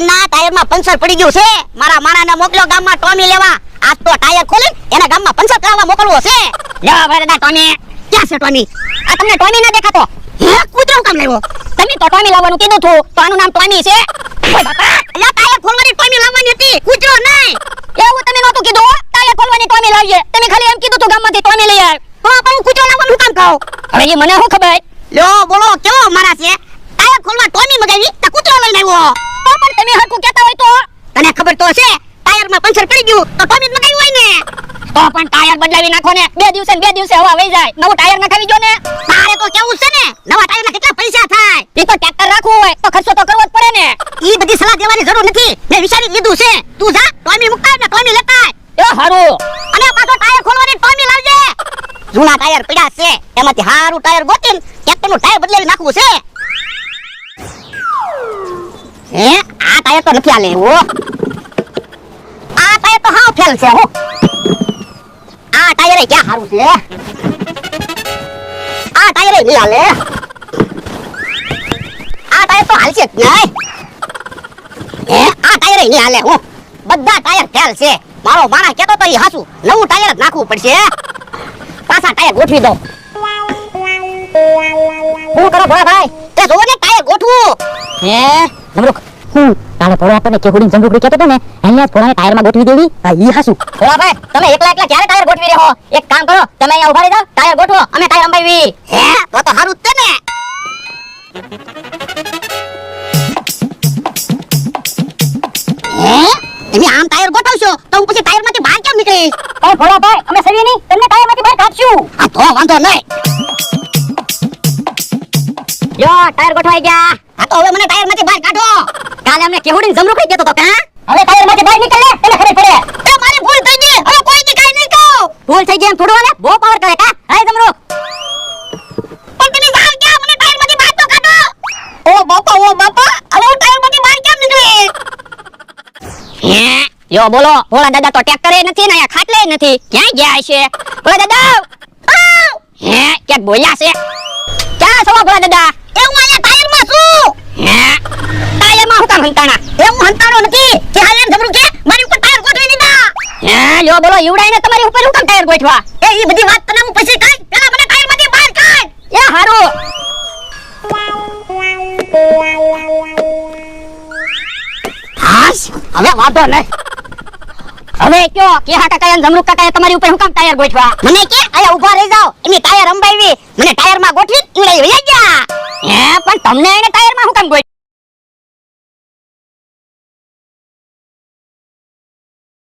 ના ટાયરમાં પંચર પડી ગયું છે. મારા માણાને મોકલ્યો ગામમાં ટોમી લેવા. આજ તો ટાયર ખોલીને એના ગામમાં પંચર કરાવવા મોકલવો છે. લ્યો ભાઈ દાદા ટોમી. ક્યાં છે ટોમી? આ તમને ટોમી ના દેખાતો? હે કૂતરો કામ લાવ્યો? તમે તો ટોમી લાવવાનું કીધું હતું તો આનું નામ ટોમી છે. ઓય બાપા અલ્યા ટાયર ખોલવાની ટોમી લાવવાની હતી, કૂતરો નહીં. એવું તમે નહોતું કીધું? ટાયર ખોલવાની ટોમી લાવજે. તમે ખાલી એમ કીધું તો ગામમાંથી ટોમી લઈ આવ. તો પણ કૂતરો લાવવાનું કામ કહો. હવે એ મને શું ખબર? લ્યો બોલો કેવો મારા છે? ટાયર ખોલવા ટોમી મગાવી તો કૂતરો લઈને આવ્યો. તો પણ તમે હરખું કહેતા હોય તો તને ખબર તો છે ટાયરમાં પંચર પડી ગયું તો ટોમી મગાવ્યું હોય ને. તો પણ ટાયર બદલાવી નાખો ને. બે દિવસે હવા વહી જાય. નવું ટાયર નખાવી જો ને. તારે તો કેવું છે ને નવા ટાયરના કેટલા પૈસા થાય? એ તો ટ્રેક્ટર રાખવું હોય તો ખર્ચો તો કરવો જ પડે ને. ઈ બધી સલાહ દેવાની જરૂર નથી. મેં વિચારી લીધું છે. તું જા ટોમી મુકાય ને ટોમી લેતા એ હારું. અને પાછો ટાયર ખોલવાની ટોમી લાવજે. જૂના ટાયર પડ્યા છે એમાંથી હારું ટાયર ગોતીને ટ્રેક્ટરનું ટાયર બદલાવી નાખવું છે. હે આ ટાયર તો નથી આલે હો. આ ટાયર તો હાવ ફેલ છે હો. આ ટાયર એ ક્યાં હારું છે? આ ટાયર એ નહીં હાલે. આ ટાયર તો હાલશે જ નહીં. હે આ ટાયર એ નહીં હાલે હો. બધા ટાયર ફેલ છે. મારો માણા કેતો તો ઈ હાસુ નવું ટાયર જ નાખવું પડશે. પાછા ટાયર ગોઠવી દો. હું કરો ભોળા ભાઈ? તે જોવો ને ટાયર ગોઠવું. હે જમરૂક તારે ભોળા આપણને કેહુડી જમરૂક કહેતો તો ને અહીંયા ભોળાને ટાયરમાં ગોઠવી દેવી. હા ઈ હાસુ. ભોળા ભાઈ તમે એકલા ક્યારે ટાયર ગોઠવી રહ્યો? એક કામ કરો તમે અહીંયા ઉભા રહી જાવ, ટાયર ગોઠવો, અમે ટાયર અંબાવી. હે તો હારું જ છે ને. હે તમે આમ ટાયર ગોઠવશો તો હું પછી ટાયરમાંથી બહાર કેમ નીકળીશ? પણ ભોળા ભાઈ અમે સવી નહીં તમને ટાયરમાંથી બહાર કાઢશું. આ તો વાંધો નહીં. યો ટાયર ગોઠવાઈ ગયા. આ તો હવે મને ટાયરમાંથી બહાર કાઢો. કાલે અમને કેહુડીને જમરૂક કઈ દેતો તો કા? હવે ટાયરમાંથી બહાર નીકળ લે તને ખબર પડે. એ મારી ભૂલ થઈ ગઈ. હવે કોઈ દી કાઈ નહીં કહો. ભૂલ થઈ ગઈ એમ થોડું ને બહુ પાવર કરે કા? હાય જમરૂક. પણ તમે જાવ ક્યાં? મને ટાયરમાંથી બહાર તો કાઢો. ઓ બાપા હવે હું ટાયરમાંથી બહાર કેમ નીકળી? હે યો બોલો ભોળા દાદા તો ટ્રેક્ટરે નથી ને અહીંયા ખાટલે નથી. ક્યાં ગયા છે ભોળા દાદા? હે ક્યાંક બોલ્યા છે? ક્યાં છો ભોળા દાદા? એ હું અહીંયા ટાયરમાં છું. હે ટાયરમાં હું કામ હંતાણા? એ હું હંતાણો નથી. કે હાલેન જમરૂ કે મારી ઉપર ટાયર ગોઠવી દીધા. હે યો બોલો ઈવડાઈને તમારી ઉપર હું કામ ટાયર ગોઠવા? એ ઈ બધી વાત તને હું પછી કહી. પેલા મને ટાયરમાંથી બહાર કાઢ. એ હારું. હાશ હવે વાંધો નહીં. હવે કયો કે હા કાકા જમરૂક કાકા તમારી ઉપર હું કામ ટાયર ગોઠવા? મને કે આયા ઊભા રહી જાવ. એની ટાયર અંબાવી મને ટાયરમાં ગોઠવી ઈવડાઈ વયા ગયા. હે પણ તમને એને ટાયરમાં હું કામ ગોઠવા?